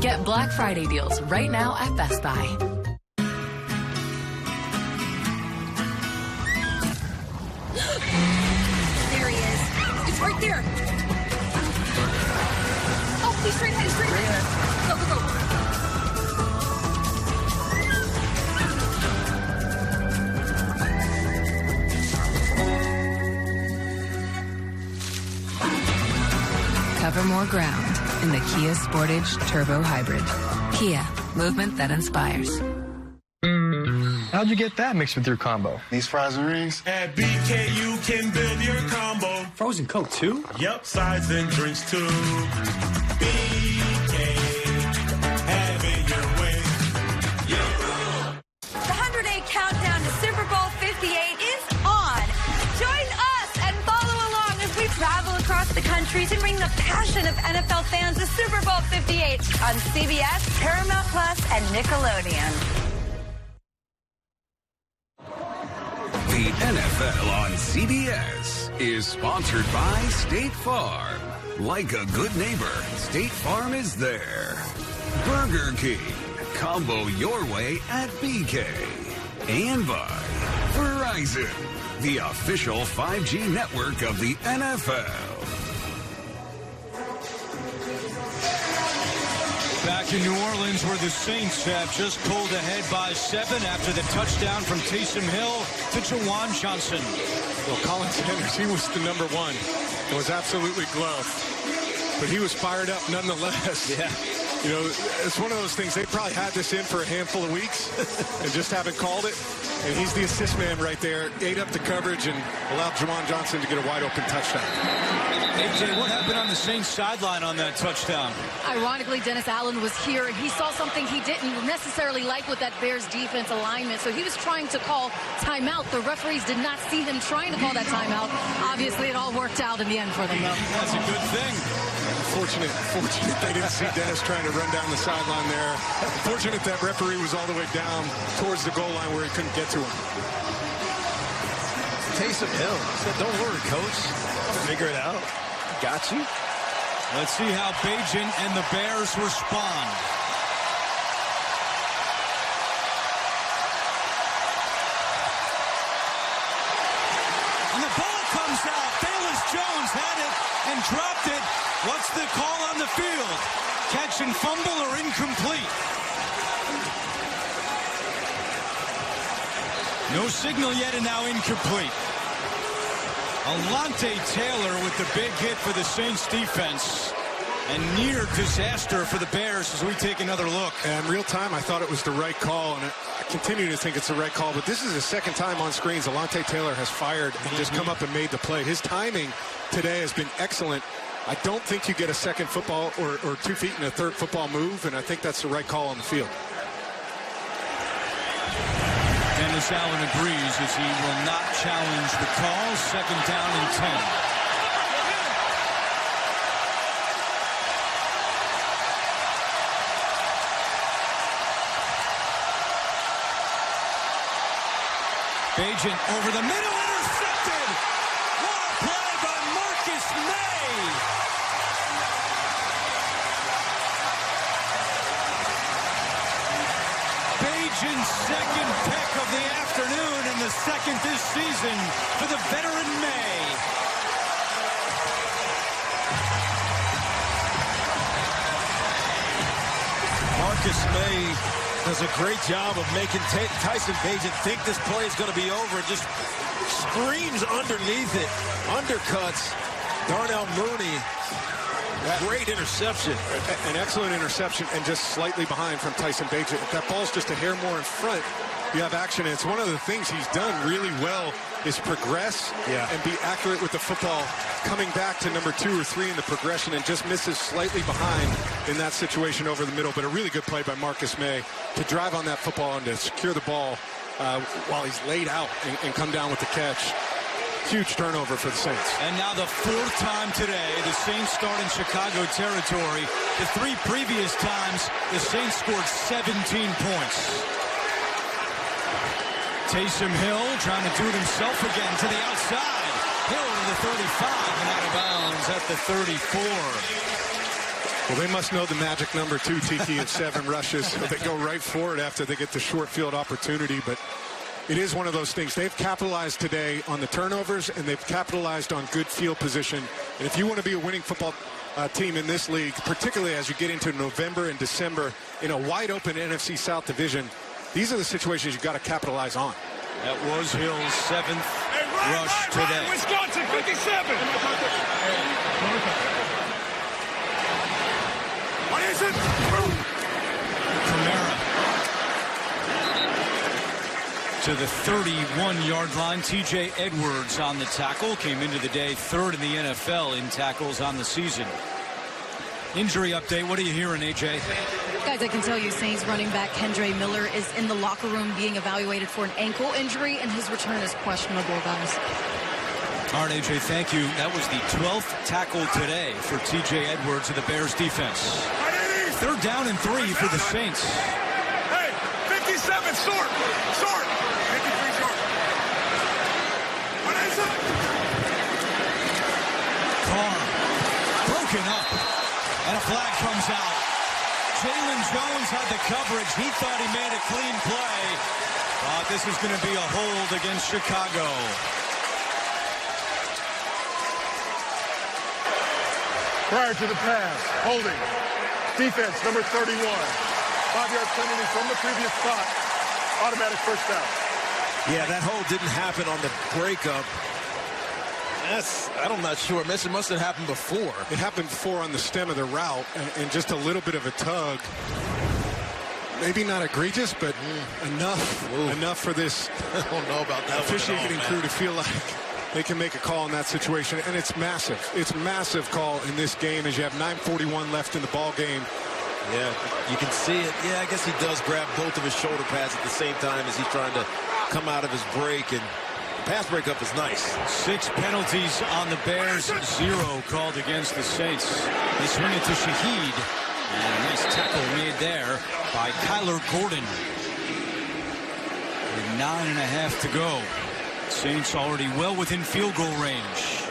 Get Black Friday deals right now at Best Buy. There he is. It's right there. Oh, he's straight ahead. He's straight ahead. Go, go, go. Cover more ground in the Kia Sportage Turbo Hybrid. Kia, movement that inspires. How'd you get that mixed with your combo? These fries and rings? At BK, you can build your combo. Frozen Coke, too? Yep, sides and drinks, too. BK, have it your way. The 100-day countdown to Super Bowl 58 is on. Join us and follow along as we travel across the country to bring the passion of NFL fans to Super Bowl 58 on CBS, Paramount Plus, and Nickelodeon. The NFL on CBS is sponsored by State Farm. Like a good neighbor, State Farm is there. Burger King, combo your way at BK. And by Verizon, the official 5G network of the NFL. Back in New Orleans, where the Saints have just pulled ahead by 7 after the touchdown from Taysom Hill to Juwan Johnson. Well, Colin Sanders, he was the number one. It was absolutely gloved. But he was fired up nonetheless. Yeah. You know, it's one of those things, they probably had this in for a handful of weeks and just haven't called it. And he's the assist man right there. Ate up the coverage and allowed Juwan Johnson to get a wide open touchdown. AJ, what happened on the Saints sideline on that touchdown? Ironically, Dennis Allen was here, and he saw something he didn't necessarily like with that Bears defense alignment. So he was trying to call timeout. The referees did not see him trying to call that timeout. Obviously, it all worked out in the end for them, though. That's a good thing. Fortunate they didn't see Dennis trying to run down the sideline there. Fortunate that referee was all the way down towards the goal line where he couldn't get to him. Taysom Hill said, "Don't worry, coach. I'll figure it out. Got you." Let's see how Bagent and the Bears respond. And the ball comes out. Bayless Jones had it and dropped it. What's the call on the field? Catch and fumble or incomplete? No signal yet, and now incomplete. Alontae Taylor with the big hit for the Saints defense. And near disaster for the Bears as we take another look. And real time, I thought it was the right call, and I continue to think it's the right call. But this is the second time on screens Alontae Taylor has fired and just come up and made the play. His timing today has been excellent. I don't think you get a second football or 2 feet in a third football move, and I think that's the right call on the field. Dennis Allen agrees as he will not challenge the call. 2nd down and 10. Bagent over the middle, intercepted! What a play by Marcus May! Bagent's 2nd pick of the afternoon and the 2nd this season for the veteran May. Marcus May does a great job of making Tyson Bagent think this play is going to be over. Just screams underneath it, undercuts Darnell Mooney. Great interception. An excellent interception, and just slightly behind from Tyson Bagent. If that ball's just a hair more in front, you have action. And it's one of the things he's done really well is progress and be accurate with the football, coming back to number 2 or 3 in the progression, and just misses slightly behind in that situation over the middle. But a really good play by Marcus May to drive on that football and to secure the ball while he's laid out and come down with the catch. Huge turnover for the Saints. And now the 4th time today, the Saints start in Chicago territory. The 3 previous times, the Saints scored 17 points. Taysom Hill trying to do it himself again to the outside. Hill to the 35 and out of bounds at the 34. Well, they must know the magic number, too, Tiki, of 7 rushes. They go right for it after they get the short field opportunity. But it is one of those things. They've capitalized today on the turnovers, and they've capitalized on good field position. And if you want to be a winning football team in this league, particularly as you get into November and December in a wide-open NFC South division, these are the situations you've got to capitalize on. That was Hill's 7th rush today. Wisconsin, 57. What is it? Kamara to the 31-yard line. TJ Edwards on the tackle. Came into the day 3rd in the NFL in tackles on the season. Injury update. What are you hearing, AJ? Guys, I can tell you Saints running back Kendre Miller is in the locker room being evaluated for an ankle injury, and his return is questionable, guys. All right, AJ, thank you. That was the 12th tackle today for TJ Edwards of the Bears defense. 3rd down and 3 for the Saints. Hey, 57, short. 53 short. What is it? Carr broken up, and a flag comes out. Jalen Jones had the coverage. He thought he made a clean play. This is going to be a hold against Chicago. Prior to the pass, holding. Defense, number 31. 5-yard penalty from the previous spot. Automatic first down. Yeah, that hold didn't happen on the breakup. I'm not sure. It must have happened before. It happened before on the stem of the route, and just a little bit of a tug. Maybe not egregious, but enough for this I don't know about that officiating crew to feel like they can make a call in that situation. And it's massive. It's massive call in this game as you have 9:41 left in the ball game. Yeah, you can see it. Yeah, I guess he does grab both of his shoulder pads at the same time as he's trying to come out of his break, and the pass breakup is nice. 6 penalties on the Bears, 0 called against the Saints. They swing it to Shaheed, and a nice tackle made there by Kyler Gordon. With 9.5 to go. Saints already well within field goal range.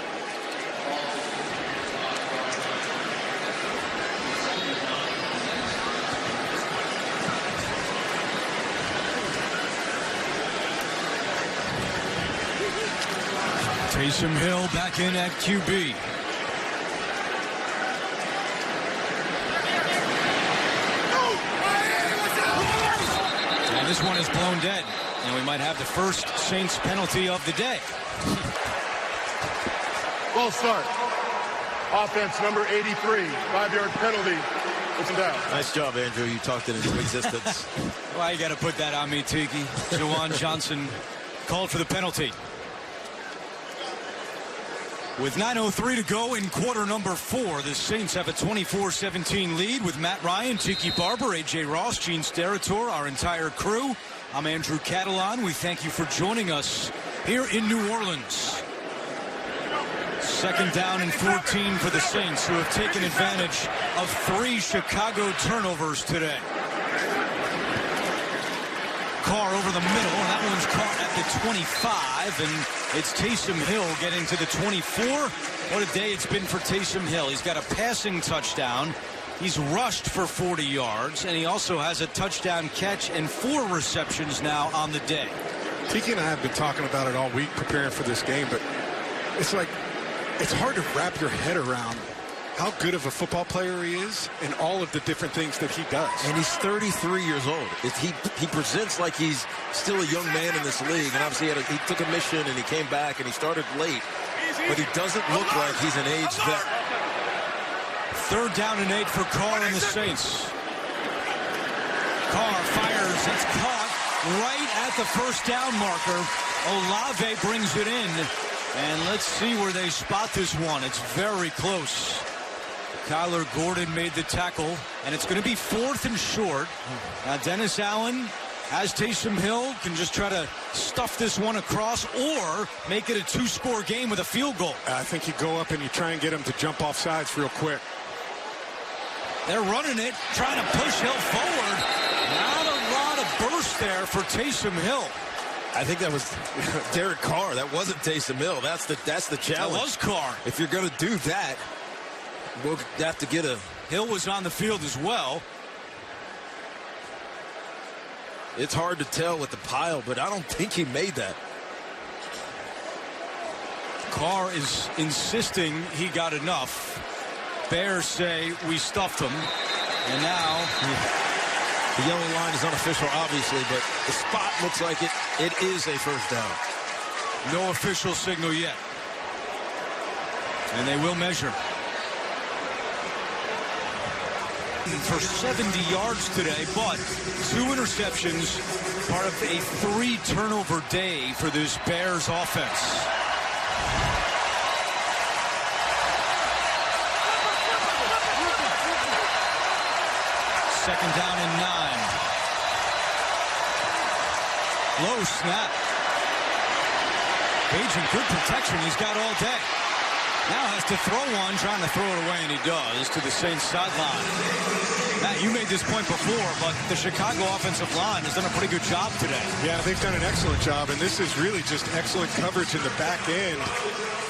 Taysom Hill back in at QB. And this one is blown dead. And we might have the first Saints penalty of the day. False start. Offense number 83. 5-yard penalty. It's down. Nice job, Andrew. You talked it into existence. Why you got to put that on me, Tiki? Jawan Johnson called for the penalty. With 9:03 to go in quarter number 4, the Saints have a 24-17 lead with Matt Ryan, Tiki Barber, AJ Ross, Gene Steratore, our entire crew. I'm Andrew Catalan. We thank you for joining us here in New Orleans. 2nd down and 14 for the Saints, who have taken advantage of 3 Chicago turnovers today. Carr over the middle, and that one's caught at the 25, and it's Taysom Hill getting to the 24. What a day it's been for Taysom Hill. He's got a passing touchdown. He's rushed for 40 yards, and he also has a touchdown catch and 4 receptions now on the day. Tiki and I have been talking about it all week preparing for this game, but it's like, it's hard to wrap your head around how good of a football player he is and all of the different things that he does. And he's 33 years old. He presents like he's still a young man in this league. And obviously he took a mission and he came back and he started late. But he doesn't look like he's an aged vet. 3rd down and 8 for Carr and the Saints. Carr fires. It's caught right at the first down marker. Olave brings it in. And let's see where they spot this one. It's very close. Kyler Gordon made the tackle, and it's going to be 4th and short. Now Dennis Allen, as Taysom Hill, can just try to stuff this one across or make it a 2-score game with a field goal. I think you go up and you try and get him to jump off sides real quick. They're running it, trying to push Hill forward. Not a lot of burst there for Taysom Hill. I think that was Derek Carr. That wasn't Taysom Hill. That's the challenge. That was Carr. If you're going to do that, we'll have to get a Hill was on the field as well. It's hard to tell with the pile, but I don't think he made that. Carr is insisting he got enough. Bears say we stuffed him. And now the yellow line is unofficial, obviously, but the spot looks like it is a first down. No official signal yet. And they will measure. For 70 yards today, but 2 interceptions, part of a 3-turnover day for this Bears offense. Second down and 9. Low snap. Bagent, good protection he's got all day. Now has to throw one, trying to throw it away, and he does, to the Saints sideline. Matt, you made this point before, but the Chicago offensive line has done a pretty good job today. Yeah, they've done an excellent job, and this is really just excellent coverage in the back end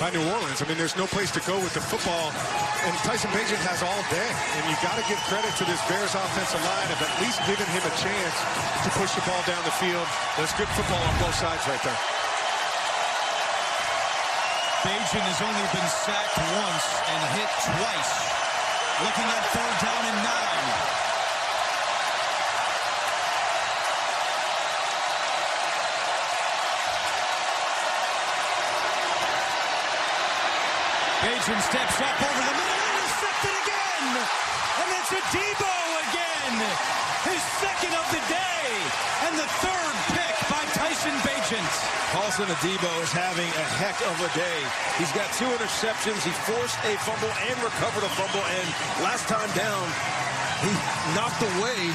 by New Orleans. I mean, there's no place to go with the football, and Tyson Bagent has all day, and you got to give credit to this Bears offensive line of at least giving him a chance to push the ball down the field. There's good football on both sides right there. Bagent has only been sacked once and hit twice. Looking at 3rd down and 9. Bagent steps up over the middle, intercepted again! And it's a Debo again! His second of the day! And the 3rd pick by Tyson Bagent. Paulson Adebo is having a heck of a day. He's got 2 interceptions. He forced a fumble and recovered a fumble. And last time down, he knocked away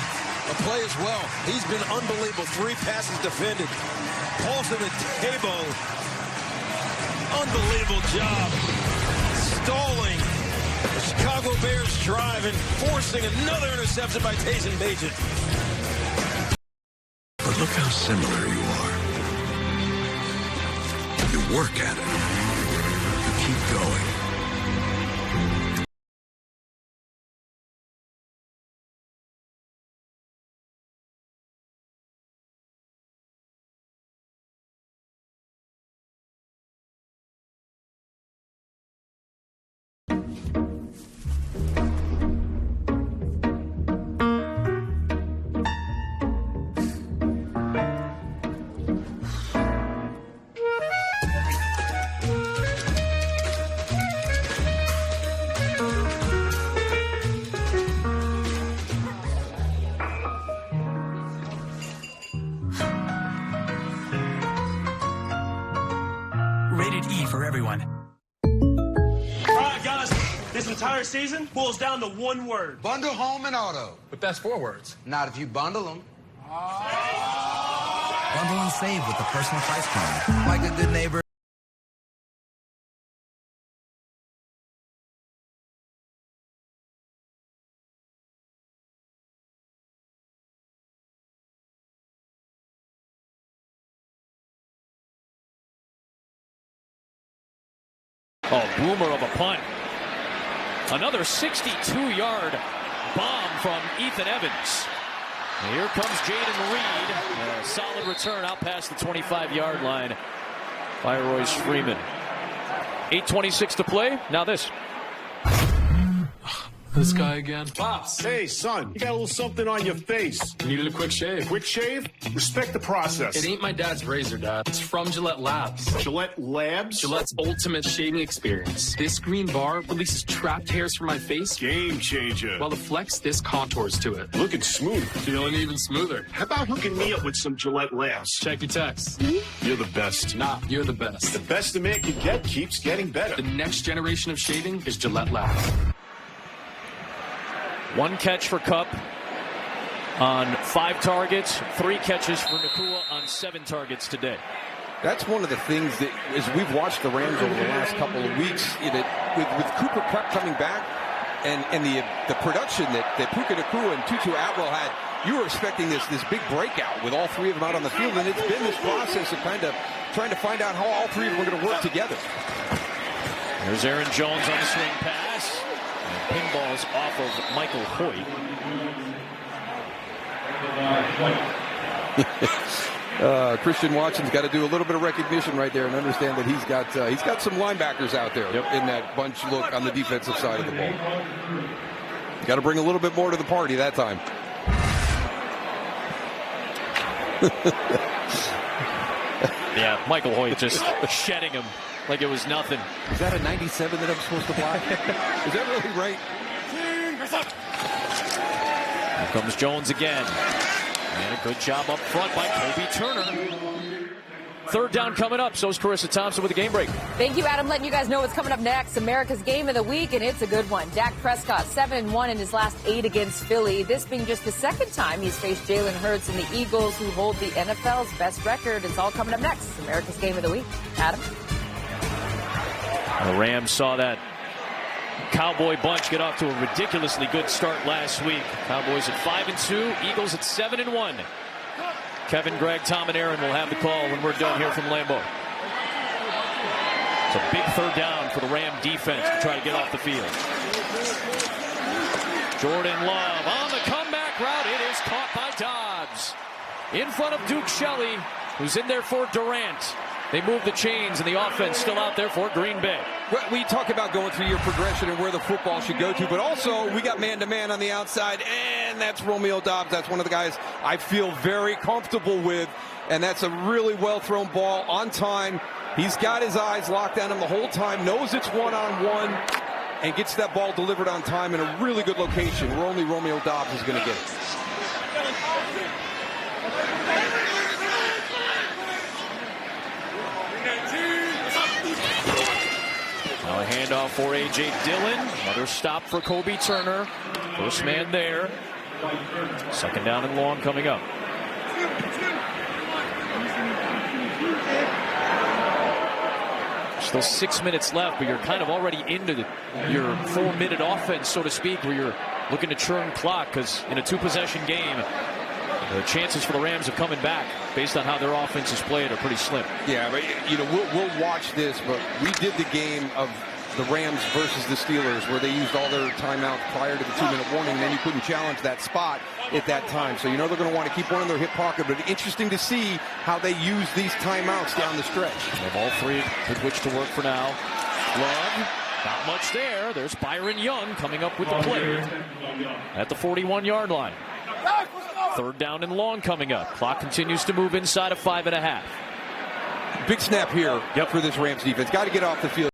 a play as well. He's been unbelievable. 3 passes defended. Paulson Adebo, unbelievable job. Stalling the Chicago Bears drive and forcing another interception by Tyson Bagent. But look how similar you are. You work at it. You keep going. Rated E for everyone. All right, guys. This entire season boils down to one word. Bundle home and auto. But that's 4 words. Not if you bundle them. Bundle and save with the personal price plan. Like a good neighbor. Oh, boomer of a punt. Another 62-yard bomb from Ethan Evans. And here comes Jaden Reed. A solid return out past the 25-yard line by Royce Freeman. 8:26 to play. Now this. This guy again. Pops. Hey, son, you got a little something on your face. Needed a quick shave. Quick shave? Respect the process. It ain't my dad's razor, Dad. It's from Gillette Labs. Gillette Labs? Gillette's ultimate shaving experience. This green bar releases trapped hairs from my face. Game changer. While the Flex Disc contours to it. Looking smooth. Feeling even smoother. How about hooking me up with some Gillette Labs? Check your text. You're the best. Nah, you're the best. The best a man can get keeps getting better. The next generation of shaving is Gillette Labs. 1 catch for Kupp on 5 targets, 3 catches for Nacua on 7 targets today. That's one of the things that, as we've watched the Rams over the last couple of weeks, with Cooper Kupp coming back and the production that Puka Nacua and Tutu Atwell had, you were expecting this big breakout with all 3 of them out on the field, and it's been this process of kind of trying to find out how all 3 of them are going to work together. There's Aaron Jones on the swing pass. pinballs off of Michael Hoyt. Christian Watson's got to do a little bit of recognition right there and understand that he's got some linebackers out there in that bunch look on the defensive side of the ball. Got to bring a little bit more to the party that time. Yeah, Michael Hoyt just shedding him like it was nothing. Is that a 97 that I'm supposed to block? Is that really right? Here comes Jones again. And a good job up front by Kobe Turner. Third down coming up. So is Carissa Thompson with the game break. Thank you, Adam. Letting you guys know what's coming up next. America's Game of the Week, and it's a good one. Dak Prescott, 7-1 in his last 8 against Philly. This being just the second time he's faced Jalen Hurts and the Eagles, who hold the NFL's best record. It's all coming up next. America's Game of the Week. Adam? The Rams saw that Cowboy bunch get off to a ridiculously good start last week. Cowboys at 5-2, Eagles at 7-1. Kevin, Greg, Tom, and Aaron will have the call when we're done here from Lambeau. It's a big third down for the Ram defense to try to get off the field. Jordan Love on the comeback route. It is caught by Dobbs. In front of Duke Shelley, who's in there for Durant. They move the chains, and the offense still out there for Green Bay. Well, we talk about going through your progression and where the football should go to, but also we got man-to-man on the outside, and that's Romeo Dobbs. That's one of the guys I feel very comfortable with, and that's a really well-thrown ball on time. He's got his eyes locked on him the whole time, knows it's one-on-one, and gets that ball delivered on time in a really good location where only Romeo Dobbs is going to get it. Now a handoff for A.J. Dillon. Another stop for Kobe Turner. First man there. Second down and long coming up. Still 6 minutes left, but you're kind of already into your 4-minute offense, so to speak, where you're looking to churn clock, because in a 2-possession game, the chances for the Rams of coming back, based on how their offense is played, are pretty slim. Yeah, but we'll watch this, but we did the game of the Rams versus the Steelers where they used all their timeouts prior to the 2-minute warning, and then you couldn't challenge that spot at that time. So they're going to want to keep one in their hip pocket, but interesting to see how they use these timeouts down the stretch. They have all three with which to work for now. Love, not much there. There's Byron Young coming up with the play at the 41-yard line. Third down and long coming up. Clock continues to move inside of 5.5. Big snap here for this Rams defense. Got to get off the field.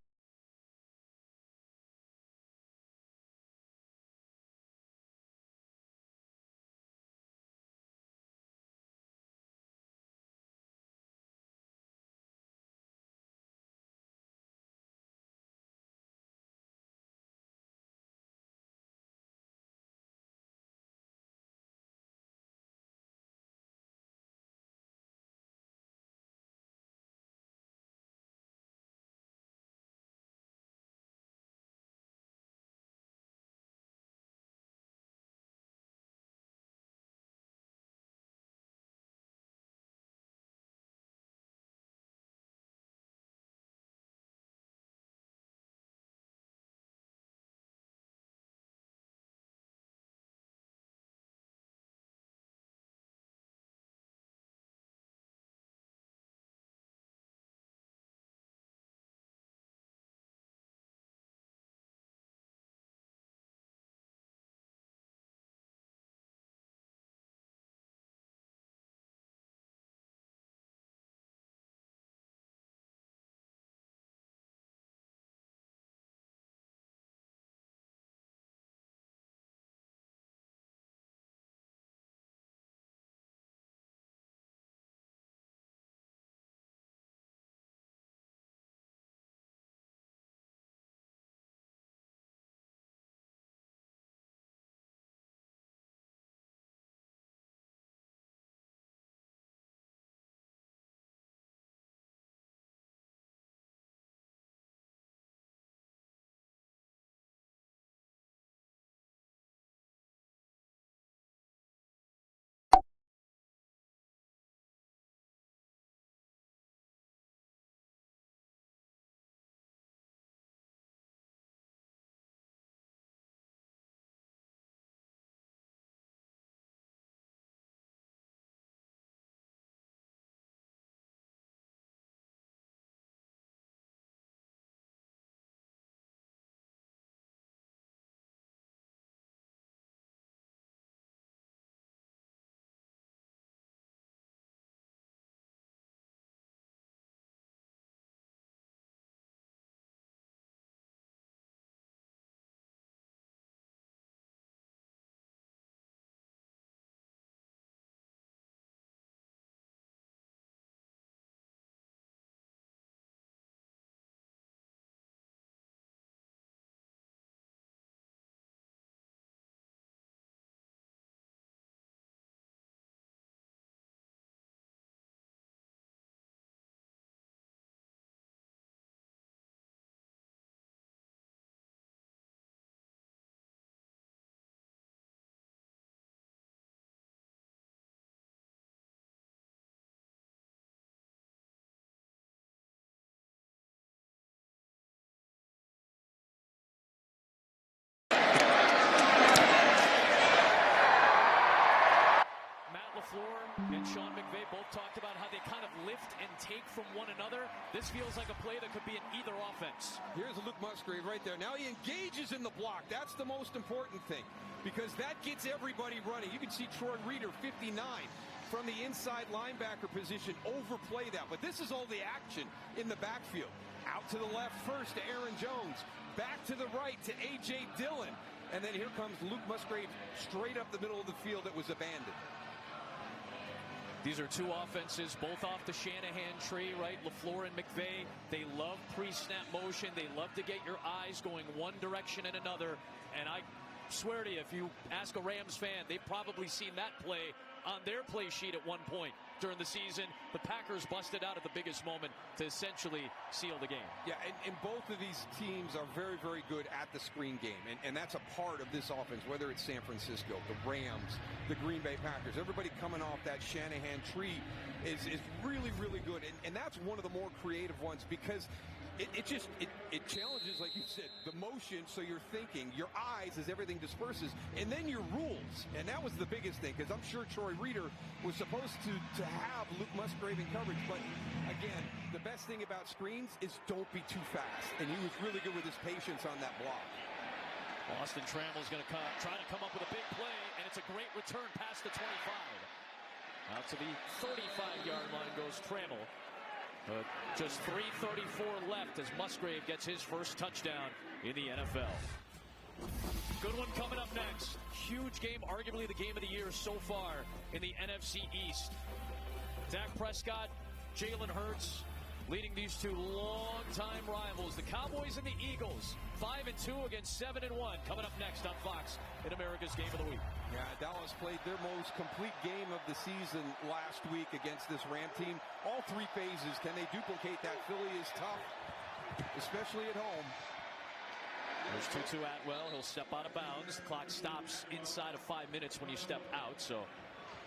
LaFleur and Sean McVay both talked about how they kind of lift and take from one another. This feels like a play that could be in either offense. Here's Luke Musgrave right there. Now he engages in the block. That's the most important thing, because that gets everybody running. You can see Troy Reeder, 59, from the inside linebacker position, overplay that. But this is all the action in the backfield. Out to the left first to Aaron Jones. Back to the right to A.J. Dillon. And then here comes Luke Musgrave straight up the middle of the field that was abandoned. These are two offenses, both off the Shanahan tree, right? LaFleur and McVay, they love pre-snap motion. They love to get your eyes going one direction and another. And I swear to you, if you ask a Rams fan, they've probably seen that play on their play sheet at one point during the season. The Packers busted out at the biggest moment to essentially seal the game. Yeah, and both of these teams are very, very good at the screen game, and that's a part of this offense, whether it's San Francisco, the Rams, the Green Bay Packers. Everybody coming off that Shanahan tree is really, really good, and that's one of the more creative ones, because it challenges, like you said, the motion, so you're thinking, your eyes as everything disperses, and then your rules. And that was the biggest thing, because I'm sure Troy Reeder was supposed to have Luke Musgrave in coverage, but again, the best thing about screens is don't be too fast, and he was really good with his patience on that block. Austin Trammell's going to try to come up with a big play, and it's a great return past the 25. Out to the 35-yard line goes Trammell. But just 3:34 left as Musgrave gets his first touchdown in the NFL. Good one coming up next. Huge game, arguably the game of the year so far in the NFC East. Dak Prescott, Jalen Hurts, leading these two longtime rivals, the Cowboys and the Eagles. 5-2 against 7-1. Coming up next on Fox in America's Game of the Week. Yeah, Dallas played their most complete game of the season last week against this Ram team. All three phases. Can they duplicate that? Philly is tough, especially at home. There's Tutu Atwell. He'll step out of bounds. The clock stops inside of 5 minutes when you step out. So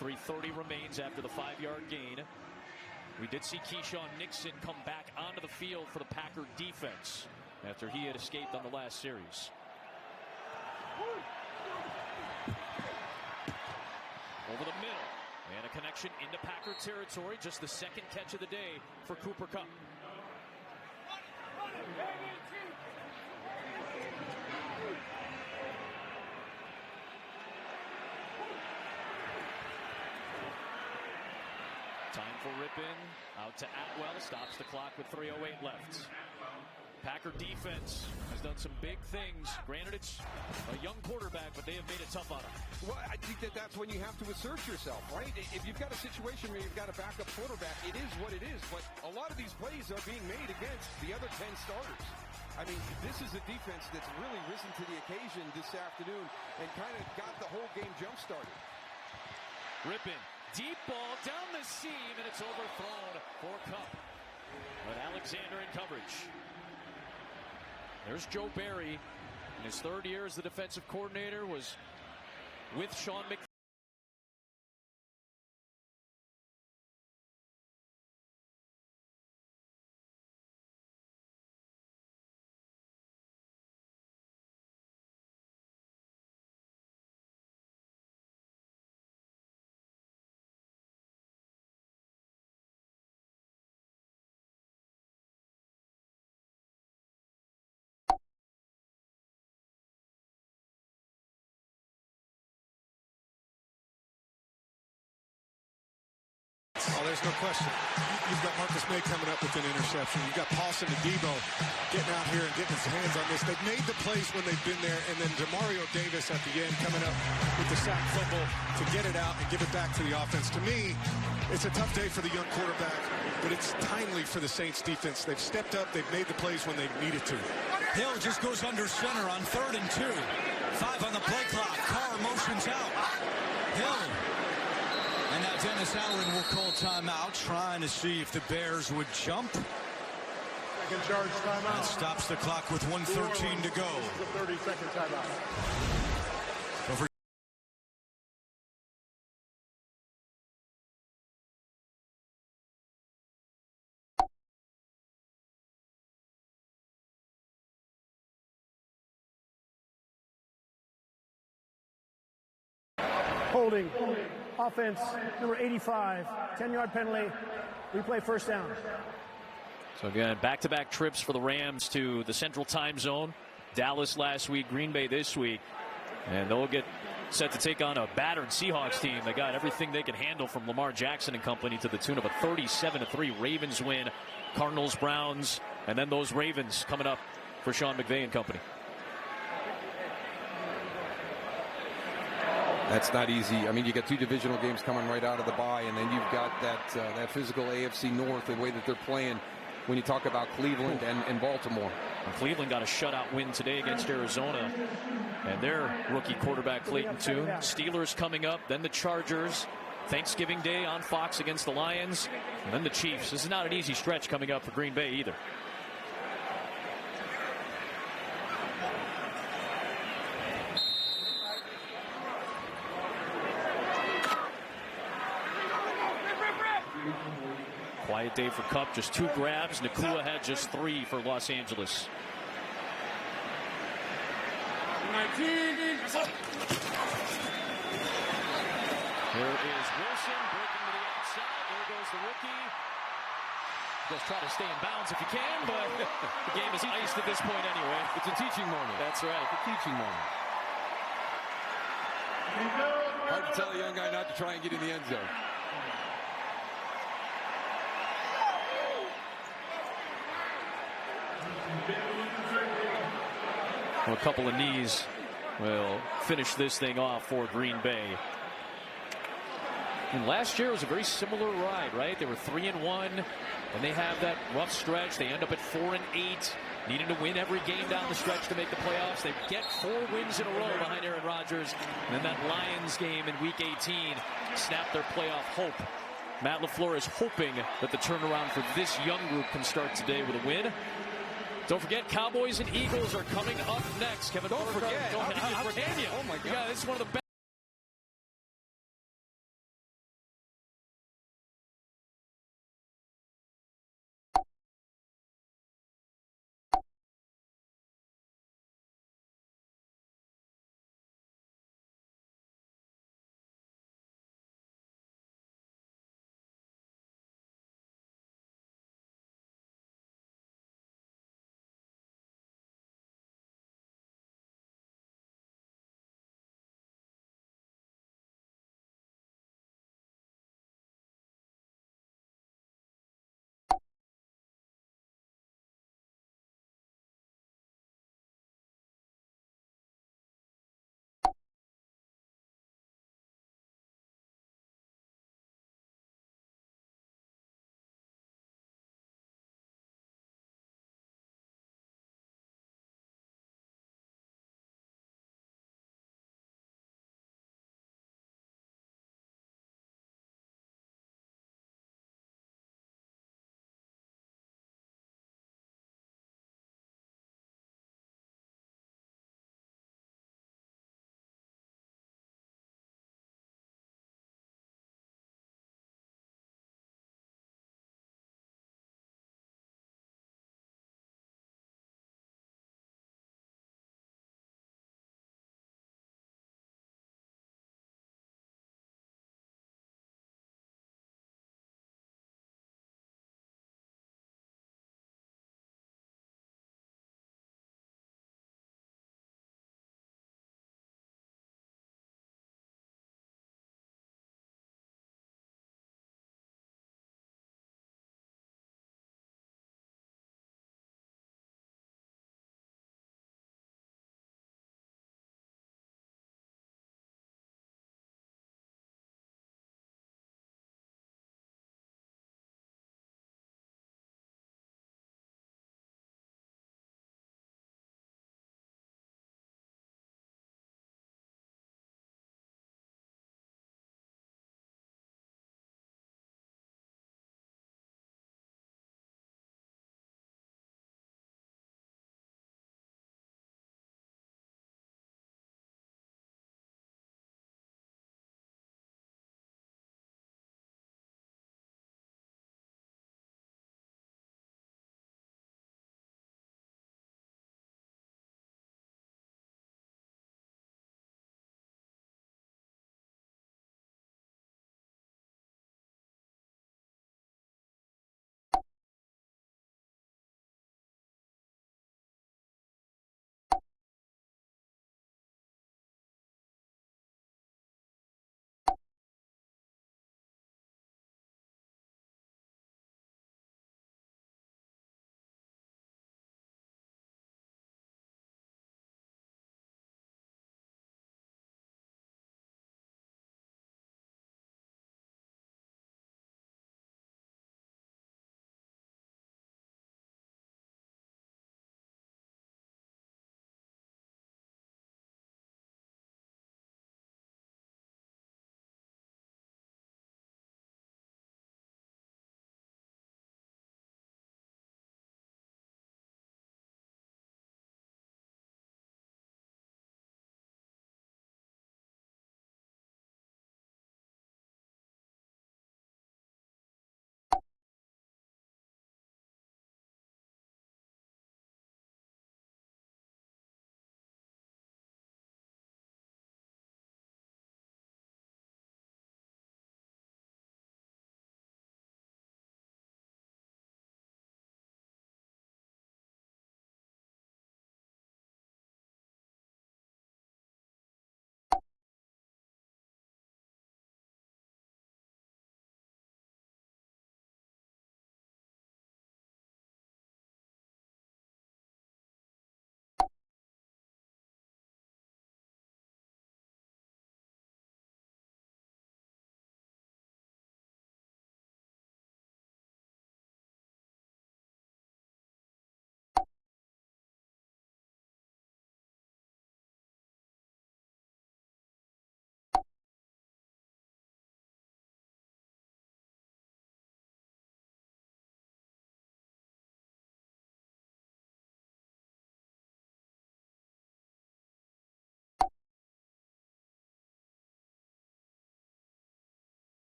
3:30 remains after the 5-yard gain. We did see Keyshawn Nixon come back onto the field for the Packer defense after he had escaped on the last series. Over the middle, and a connection into Packer territory. Just the second catch of the day for Cooper Kupp. Time for Rypien, out to Atwell, stops the clock with 3:08 left. Packer defense has done some big things. Granted, it's a young quarterback, but they have made it tough on him. Well, I think that's when you have to assert yourself, right? If you've got a situation where you've got a backup quarterback, it is what it is. But a lot of these plays are being made against the other 10 starters. I mean, this is a defense that's really risen to the occasion this afternoon and kind of got the whole game jump-started. Rypien, deep ball down the seam, and it's overthrown for Kupp. But Alexander in coverage. There's Joe Barry. In his third year as the defensive coordinator, was with Sean McVay. Oh, there's no question. You've got Marcus May coming up with an interception. You've got Paulson and Debo getting out here and getting his hands on this. They've made the plays when they've been there, and then Demario Davis at the end coming up with the sack fumble to get it out and give it back to the offense. To me, it's a tough day for the young quarterback, but it's timely for the Saints defense. They've stepped up. They've made the plays when they've needed to. Hill just goes under center on 3rd and 2. 5 on the play clock. Carr motions out. Hill. And now Dennis Allen will call timeout, trying to see if the Bears would jump. Second charge timeout. And stops the clock with 1:13 to go. 30-second timeout. Holding. offense, number 85, 10-yard penalty, replay first down. So again, back-to-back trips for the Rams to the Central Time Zone. Dallas last week, Green Bay this week. And they'll get set to take on a battered Seahawks team. They got everything they can handle from Lamar Jackson and company to the tune of a 37-3 Ravens win. Cardinals, Browns, and then those Ravens coming up for Sean McVay and company. That's not easy. I mean, you got two divisional games coming right out of the bye, and then you've got that physical AFC North, the way that they're playing when you talk about Cleveland and Baltimore. And Cleveland got a shutout win today against Arizona, and their rookie quarterback Clayton Tune. Steelers coming up, then the Chargers. Thanksgiving Day on Fox against the Lions, and then the Chiefs. This is not an easy stretch coming up for Green Bay either. Quiet day for Kupp, just 2 grabs. Nakua had just 3 for Los Angeles. Here is Wilson breaking to the outside. There goes the rookie. Just try to stay in bounds if you can, but the game is iced at this point anyway. It's a teaching moment. That's right. It's a teaching moment. Hard to tell a young guy not to try and get in the end zone. Well, a couple of knees will finish this thing off for Green Bay. And last year was a very similar ride, right? They were 3-1, and they have that rough stretch. They end up at 4-8, needing to win every game down the stretch to make the playoffs. They get 4 wins in a row behind Aaron Rodgers, and then that Lions game in Week 18 snapped their playoff hope. Matt LaFleur is hoping that the turnaround for this young group can start today with a win. Don't forget, Cowboys and Eagles are coming up next. Kevin, don't forget. How can you? Oh my God! Yeah, this is one of the best.